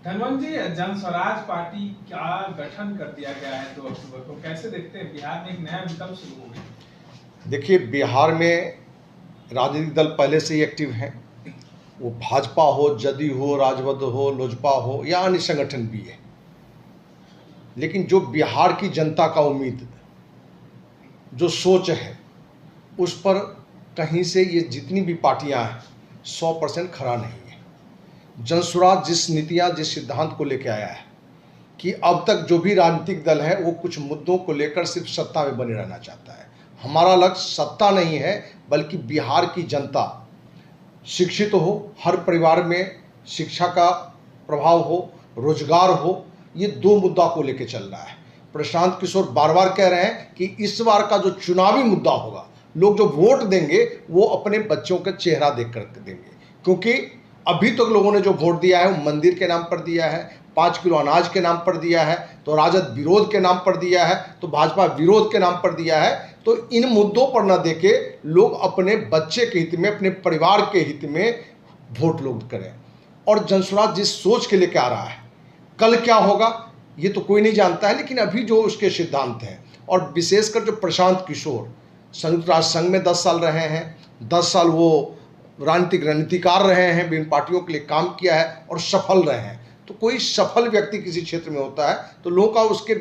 धनवंत जी, जन स्वराज पार्टी का गठन कर दिया गया है 2 अक्टूबर को, कैसे देखते हैं? बिहार में एक नया विकल्प शुरू हो गया। देखिए, बिहार में राजनीतिक दल पहले से ही एक्टिव हैं। वो भाजपा हो, जदयू हो, राजद हो, लोजपा हो या अन्य संगठन भी है। लेकिन जो बिहार की जनता का उम्मीद, जो सोच है, उस पर कहीं से ये जितनी भी पार्टियां हैं 100% खरा नहीं है। जनसुराज जिस नीतियां, जिस सिद्धांत को लेकर आया है कि अब तक जो भी राजनीतिक दल है वो कुछ मुद्दों को लेकर सिर्फ सत्ता में बने रहना चाहता है। हमारा लक्ष्य सत्ता नहीं है, बल्कि बिहार की जनता शिक्षित हो, हर परिवार में शिक्षा का प्रभाव हो, रोजगार हो। ये 2 मुद्दा को लेकर चल रहा है। प्रशांत किशोर बार बार कह रहे हैं कि इस बार का जो चुनावी मुद्दा होगा, लोग जो वोट देंगे वो अपने बच्चों का चेहरा देख कर देंगे। क्योंकि अभी तक लोगों ने जो वोट दिया है वो मंदिर के नाम पर दिया है, 5 किलो अनाज के नाम पर दिया है, तो राजद विरोध के नाम पर दिया है, तो भाजपा विरोध के नाम पर दिया है। तो इन मुद्दों पर न देके लोग अपने बच्चे के हित में, अपने परिवार के हित में वोट लोग करें। और जनसुराज जिस सोच के लेके आ रहा है, कल क्या होगा ये तो कोई नहीं जानता है, लेकिन अभी जो उसके सिद्धांत हैं, और विशेषकर जो प्रशांत किशोर संयुक्त राष्ट्र संघ में 10 साल रहे हैं, 10 साल वो राजनीतिक रणनीतिकार रहे हैं, विभिन्न पार्टियों के लिए काम किया है और सफल रहे हैं। तो कोई सफल व्यक्ति किसी क्षेत्र में होता है तो लोगों का उसके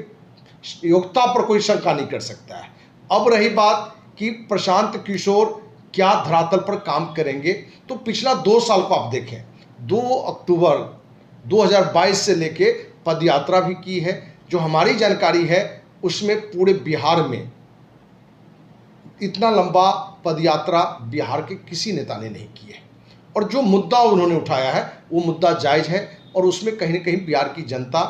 योग्यता पर कोई शंका नहीं कर सकता है। अब रही बात कि प्रशांत किशोर क्या धरातल पर काम करेंगे, तो पिछला 2 साल को आप देखें, 2 अक्टूबर 2022 से लेके पदयात्रा भी की है। जो हमारी जानकारी है उसमें पूरे बिहार में इतना लंबा पदयात्रा बिहार के किसी नेता ने नहीं की है। और जो मुद्दा उन्होंने उठाया है वो मुद्दा जायज़ है, और उसमें कहीं न कहीं बिहार की जनता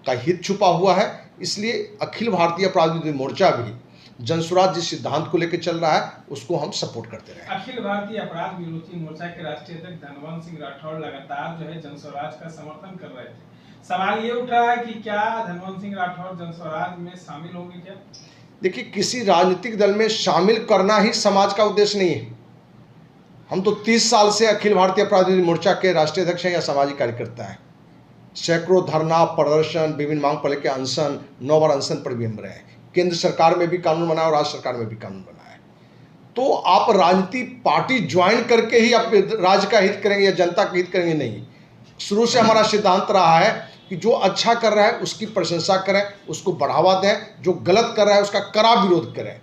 का हित छुपा हुआ है। इसलिए अखिल भारतीय अपराध विरोधी मोर्चा भी जनसुराज जिस सिद्धांत को लेकर चल रहा है उसको हम सपोर्ट करते रहे। अखिल भारतीय अपराध विरोधी मोर्चा के राष्ट्रीय अध्यक्ष धनवंत सिंह राठौड़ लगातार जो है जनस्वराज का समर्थन कर रहे थे। सवाल ये उठ रहा है कि क्या धनवंत सिंह राठौड़ जनस्वराज में शामिल होंगे क्या? देखिए, किसी राजनीतिक दल में शामिल करना ही समाज का उद्देश्य नहीं है। हम तो 30 साल से अखिल भारतीय अपराध विरोधी मोर्चा के राष्ट्रीय अध्यक्ष हैं या सामाजिक कार्यकर्ता हैं। सैकड़ों धरना, प्रदर्शन, विभिन्न मांग को लेकर अनशन, 9 बार अनशन पर भी हम रहे हैं। केंद्र सरकार में भी कानून बना है और राज्य सरकार में भी कानून बना है। तो आप राजनीति पार्टी ज्वाइन करके ही आप राज्य का हित करेंगे या जनता का हित करेंगे? नहीं। शुरू से हमारा सिद्धांत रहा है कि जो अच्छा कर रहा है उसकी प्रशंसा करें, उसको बढ़ावा दें, जो गलत कर रहा है उसका कड़ा विरोध करें,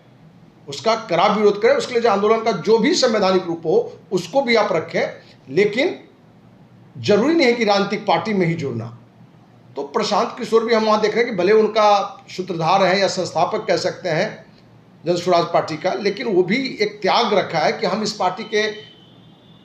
उसके लिए जो आंदोलन का जो भी संवैधानिक रूप हो उसको भी आप रखें। लेकिन जरूरी नहीं है कि राजनीतिक पार्टी में ही जुड़ना। तो प्रशांत किशोर भी हम वहाँ देख रहे हैं कि भले उनका सूत्रधार है या संस्थापक कह सकते हैं जनसुराज पार्टी का, लेकिन वो भी एक त्याग रखा है कि हम इस पार्टी के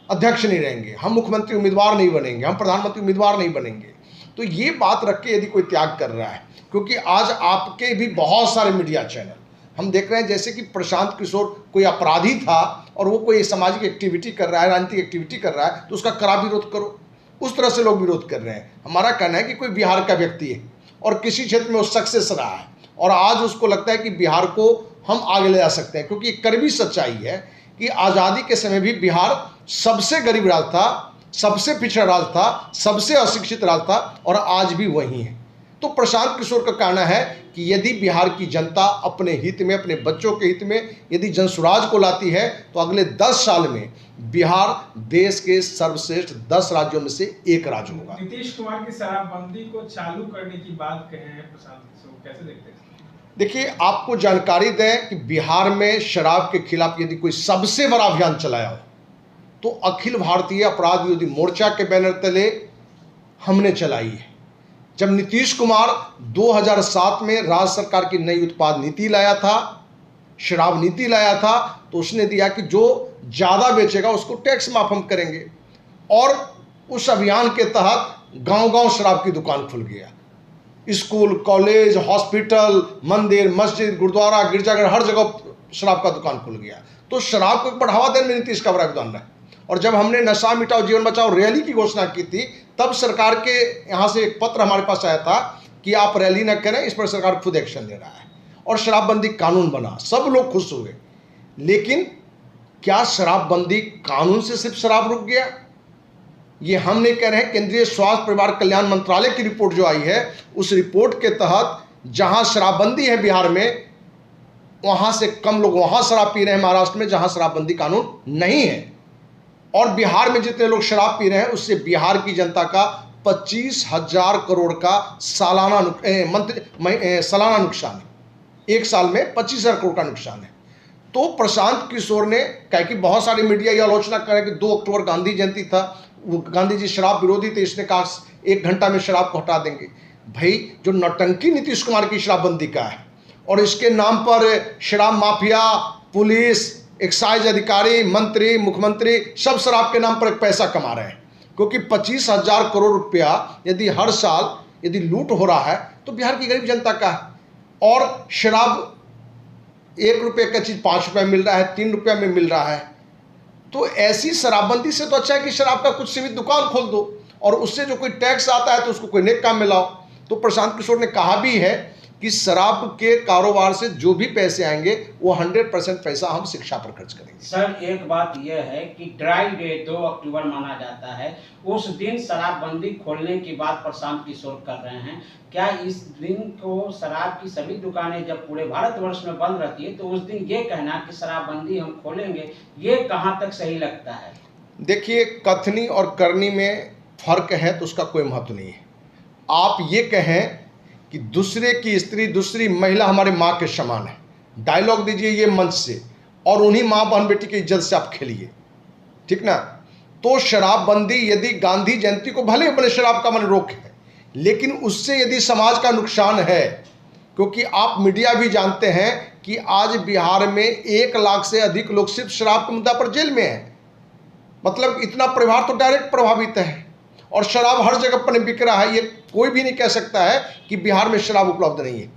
अध्यक्ष नहीं रहेंगे, हम मुख्यमंत्री उम्मीदवार नहीं बनेंगे, हम प्रधानमंत्री उम्मीदवार नहीं बनेंगे। तो ये बात रख के यदि कोई त्याग कर रहा है, क्योंकि आज आपके भी बहुत सारे मीडिया चैनल हम देख रहे हैं जैसे कि प्रशांत किशोर कोई अपराधी था और वो कोई सामाजिक एक्टिविटी कर रहा है, राजनीतिक एक्टिविटी कर रहा है, तो उसका कड़ा विरोध करो। उस तरह से लोग विरोध कर रहे हैं। हमारा कहना है कि कोई बिहार का व्यक्ति है और किसी क्षेत्र में वो सक्सेस रहा है और आज उसको लगता है कि बिहार को हम आगे ले जा सकते हैं, क्योंकि एक कड़वी सच्चाई है कि आज़ादी के समय भी बिहार सबसे गरीब राज्य था, सबसे पिछड़ा राज्य था, सबसे अशिक्षित राज्य था और आज भी वही है। तो प्रशांत किशोर का कहना है कि यदि बिहार की जनता अपने हित में, अपने बच्चों के हित में यदि जनसुराज को लाती है तो अगले 10 साल में बिहार देश के सर्वश्रेष्ठ 10 राज्यों में से एक राज्य होगा। नीतीश कुमार की शराबबंदी को चालू करने की बात कहे हैं प्रशांत किशोर, कैसे देखते हैं? देखिए, आपको जानकारी दें कि बिहार में शराब के खिलाफ यदि कोई सबसे बड़ा अभियान चलाया हो तो अखिल भारतीय अपराध विरोधी मोर्चा के बैनर तले हमने चलाई है। जब नीतीश कुमार 2007 में राज्य सरकार की नई उत्पाद नीति लाया था, शराब नीति लाया था, तो उसने दिया कि जो ज़्यादा बेचेगा उसको टैक्स माफ हम करेंगे। और उस अभियान के तहत गांव-गांव शराब की दुकान खुल गया। स्कूल, कॉलेज, हॉस्पिटल, मंदिर, मस्जिद, गुरुद्वारा, गिरजाघर, हर जगह शराब का दुकान खुल गया। तो शराब को बढ़ावा देने में नीतीश का बड़ा योगदान है। और जब हमने नशा मिटाओ जीवन बचाओ रैली की घोषणा की थी, तब सरकार के यहाँ से एक पत्र हमारे पास आया था कि आप रैली न करें, इस पर सरकार खुद एक्शन ले रहा है। और शराबबंदी कानून बना, सब लोग खुश हुए। लेकिन क्या शराबबंदी कानून से सिर्फ शराब रुक गया? ये हम नहीं कह रहे हैं, केंद्रीय स्वास्थ्य परिवार कल्याण मंत्रालय की रिपोर्ट जो आई है, उस रिपोर्ट के तहत जहां शराबबंदी है बिहार में, वहां से कम लोग वहां शराब पी रहे हैं महाराष्ट्र में जहां शराबबंदी कानून नहीं है। और बिहार में जितने लोग शराब पी रहे हैं उससे बिहार की जनता का 25,000 करोड़ का सालाना नुकसान है। एक साल में 25,000 करोड़ का नुकसान है। तो प्रशांत किशोर ने कहा कि बहुत सारी मीडिया ये आलोचना करे कि 2 अक्टूबर गांधी जयंती था, वो गांधी जी शराब विरोधी थे, इसने कहा 1 घंटा में शराब को हटा देंगे। भाई जो नौटंकी नीतीश कुमार की शराबबंदी का है और इसके नाम पर शराब माफिया, पुलिस, एक्साइज अधिकारी, मंत्री, मुख्यमंत्री सब शराब के नाम पर एक पैसा कमा रहे हैं, क्योंकि 25,000 करोड़ रुपया यदि हर साल यदि लूट हो रहा है तो बिहार की गरीब जनता का है। और शराब 1 रुपये का चीज़ 5 रुपये मिल रहा है, 3 रुपये में मिल रहा है। तो ऐसी शराबबंदी से तो अच्छा है कि शराब का कुछ सीमित दुकान खोल दो और उससे जो कोई टैक्स आता है तो उसको कोई नेक काम में लाओ। तो प्रशांत किशोर ने कहा भी है कि शराब के कारोबार से जो भी पैसे आएंगे वो 100% पैसा हम शिक्षा पर खर्च करेंगे। सर एक बात यह है कि ड्राई डे 2 अक्टूबर माना जाता है, उस दिन शराबबंदी खोलने की बात प्रशांत किशोर कर रहे हैं। क्या इस दिन को शराब की सभी दुकानें जब पूरे भारतवर्ष में बंद रहती है तो उस दिन ये कहना कि शराबबंदी हम खोलेंगे, ये कहाँ तक सही लगता है? देखिए, कथनी और करनी में फर्क है तो उसका कोई महत्व नहीं है। आप ये कहें कि दूसरे की स्त्री, दूसरी महिला हमारे माँ के समान है, डायलॉग दीजिए ये मंच से और उन्हीं माँ बहन बेटी की इज्जत से आप खेलिए, ठीक ना। तो शराबबंदी यदि गांधी जयंती को भले अपने शराब का मन रोक है, लेकिन उससे यदि समाज का नुकसान है, क्योंकि आप मीडिया भी जानते हैं कि आज बिहार में 1 लाख से अधिक लोग सिर्फ शराब के मुद्दा पर जेल में हैं। मतलब इतना परिवार तो डायरेक्ट प्रभावित है और शराब हर जगह पर बिक रहा है। ये कोई भी नहीं कह सकता है कि बिहार में शराब उपलब्ध नहीं है।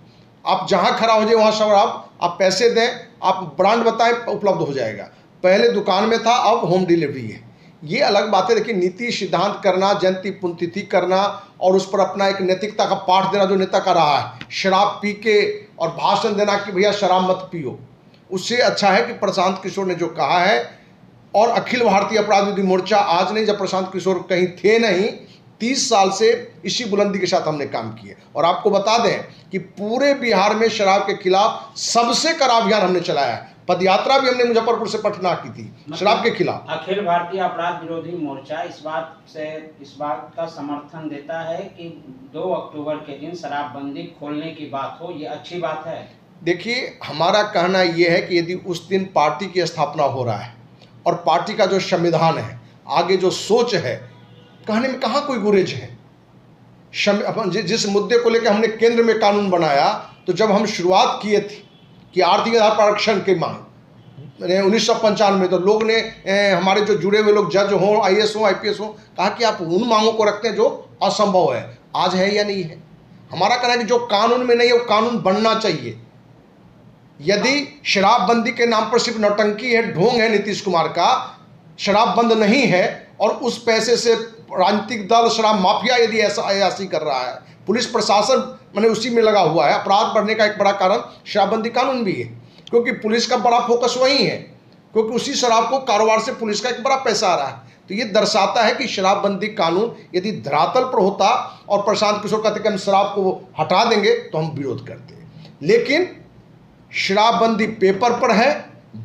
आप जहां खड़ा हो जाए वहां शराब, आप पैसे दें, आप ब्रांड बताएं, उपलब्ध हो जाएगा। पहले दुकान में था, अब होम डिलीवरी है। ये अलग बात है। लेकिन नीति सिद्धांत करना, जयंती पुण्यतिथि करना और उस पर अपना एक नैतिकता का पाठ देना जो नेता का रहा है, शराब पी के और भाषण देना कि भैया शराब मत पियो, उससे अच्छा है कि प्रशांत किशोर ने जो कहा है। और अखिल भारतीय अपराध विरोधी मोर्चा आज नहीं, जब प्रशांत किशोर कहीं थे नहीं, 30 साल से इसी बुलंदी के साथ हमने काम किए। और आपको बता दें कि पूरे बिहार में शराब के खिलाफ सबसे कड़ा अभियान हमने चलाया है। पदयात्रा भी हमने मुजफ्फरपुर से पटना की थी शराब के खिलाफ। अखिल भारतीय अपराध विरोधी मोर्चा इस बात का समर्थन देता है कि 2 अक्टूबर के दिन शराबबंदी खोलने की बात हो, ये अच्छी बात है। देखिए, हमारा कहना यह है कि यदि उस दिन पार्टी की स्थापना हो रहा है और पार्टी का जो संविधान है, आगे जो सोच है, कहने में कहाँ कोई गुरेज है। जिस मुद्दे को लेकर हमने केंद्र में कानून बनाया, तो जब हम शुरुआत किए थे कि आर्थिक आधार पर आरक्षण की मांग 1995 में, तो लोग ने हमारे जो जुड़े हुए लोग जज हों, IAS हों, IPS हों, कहा कि आप उन मांगों को रखते हैं जो असंभव है। आज है या नहीं है? हमारा कहना है कि जो कानून में नहीं है वो कानून बनना चाहिए। यदि शराबबंदी के नाम पर सिर्फ नौटंकी है, ढोंग है नीतीश कुमार का, शराब बंद नहीं है और उस पैसे से राजनीतिक दल, शराब माफिया यदि ऐसा अयासी कर रहा है, पुलिस प्रशासन मैंने उसी में लगा हुआ है, अपराध बढ़ने का एक बड़ा कारण शराबबंदी कानून भी है, क्योंकि पुलिस का बड़ा फोकस वही है, क्योंकि उसी शराब को कारोबार से पुलिस का एक बड़ा पैसा आ रहा है। तो ये दर्शाता है कि शराबबंदी कानून यदि धरातल पर होता और प्रशांत किशोर कहते कि हम शराब को हटा देंगे तो हम विरोध करते, लेकिन शराबबंदी पेपर पर है,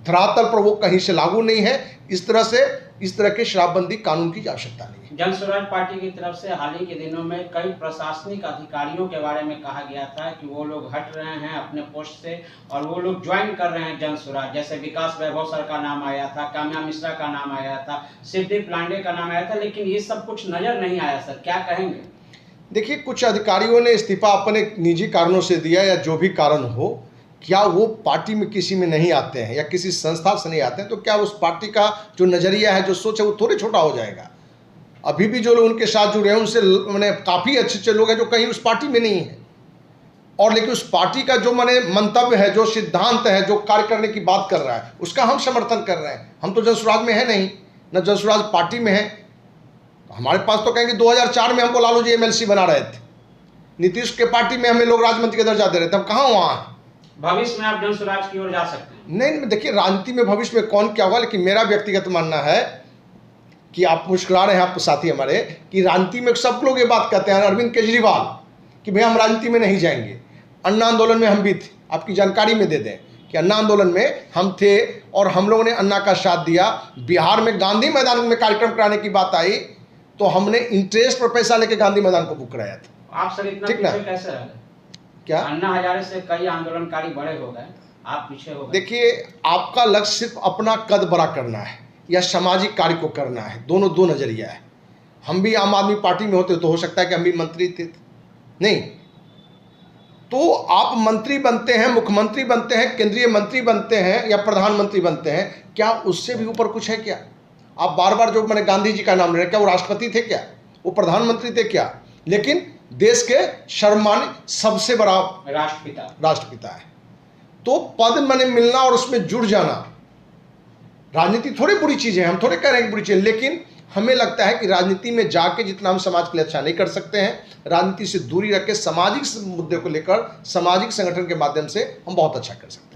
धरातल पर वो कहीं से लागू नहीं है। इस तरह के शराबबंदी कानून की आवश्यकता नहीं है। जन स्वराज पार्टी की तरफ से हाल ही के दिनों में कई प्रशासनिक अधिकारियों के बारे में कहा गया था कि वो लोग हट रहे हैं अपने पोस्ट से और वो लोग ज्वाइन कर रहे हैं जन स्वराज। जैसे विकास वैभव सर का नाम आया था, काम्या मिश्रा का नाम आया था, शिवदीप लांडे का नाम आया था, लेकिन ये सब कुछ नजर नहीं आया। सर क्या कहेंगे? देखिए, कुछ अधिकारियों ने इस्तीफा अपने निजी कारणों से दिया या जो भी कारण हो, क्या वो पार्टी में किसी में नहीं आते हैं या किसी संस्था से नहीं आते हैं, तो क्या उस पार्टी का जो नज़रिया है, जो सोच है, वो थोड़े छोटा हो जाएगा। अभी भी जो लोग उनके साथ जुड़े हैं उनसे मैंने काफ़ी अच्छे लोग हैं जो कहीं उस पार्टी में नहीं है, और लेकिन उस पार्टी का जो मैंने मंतव्य है, जो सिद्धांत है, जो कार्य करने की बात कर रहा है, उसका हम समर्थन कर रहे हैं। हम तो जन स्वराज में है नहीं, न जन स्वराज पार्टी में है। हमारे पास तो कहेंगे 2004 में हमको लालू जी MLC बना रहे थे, नीतीश के पार्टी में हमें लोग राज्यमंत्री का दर्जा दे रहे थे, हम कहाँ वहाँ। भविष्य में आप जन स्वराज की ओर जा सकते हैं? नहीं, देखिए, राजनीति में भविष्य में कौन क्या होगा, लेकिन मेरा व्यक्तिगत मानना है कि आप मुस्कुरा रहे हैं, आप साथी हमारे, कि राजनीति में सब लोग ये बात कहते हैं, अरविंद केजरीवाल, कि भैया हम राजनीति में नहीं जाएंगे। अन्ना आंदोलन में हम भी थे, आपकी जानकारी में दे दें कि अन्ना आंदोलन में हम थे और हम लोगों ने अन्ना का साथ दिया। बिहार में गांधी मैदान में कार्यक्रम कराने की बात आई तो हमने इंटरेस्ट पर पैसा लेके गांधी मैदान को बुक कराया था। आप सर इतना ठीक ना? पीछे कैसे रह गए? क्या अन्ना हजारे से कई आंदोलनकारी बड़े हो गए, आप पीछे हो गए। देखिए, आपका लक्ष्य सिर्फ अपना कद बड़ा करना है या सामाजिक कार्य को करना है, दोनों दो नजरिया है। हम भी आम आदमी पार्टी में होते तो हो सकता है कि हम भी मंत्री थे, नहीं तो आप मंत्री बनते हैं, मुख्यमंत्री बनते हैं, केंद्रीय मंत्री बनते हैं या प्रधानमंत्री बनते हैं, क्या उससे भी ऊपर कुछ है क्या? आप बार बार जो मैंने गांधी जी का नाम ले रहे, क्या वो राष्ट्रपति थे क्या? वो प्रधानमंत्री थे क्या? लेकिन देश के सर्वमान्य सबसे बड़ा राष्ट्रपिता है। तो पद मैंने मिलना और उसमें जुड़ जाना, राजनीति थोड़ी बुरी चीज़ है, हम थोड़े कह रहे हैं कि बुरी चीज़ है, लेकिन हमें लगता है कि राजनीति में जाके जितना हम समाज के लिए अच्छा नहीं कर सकते हैं, राजनीति से दूरी रख के सामाजिक मुद्दे को लेकर सामाजिक संगठन के माध्यम से हम बहुत अच्छा कर सकते हैं।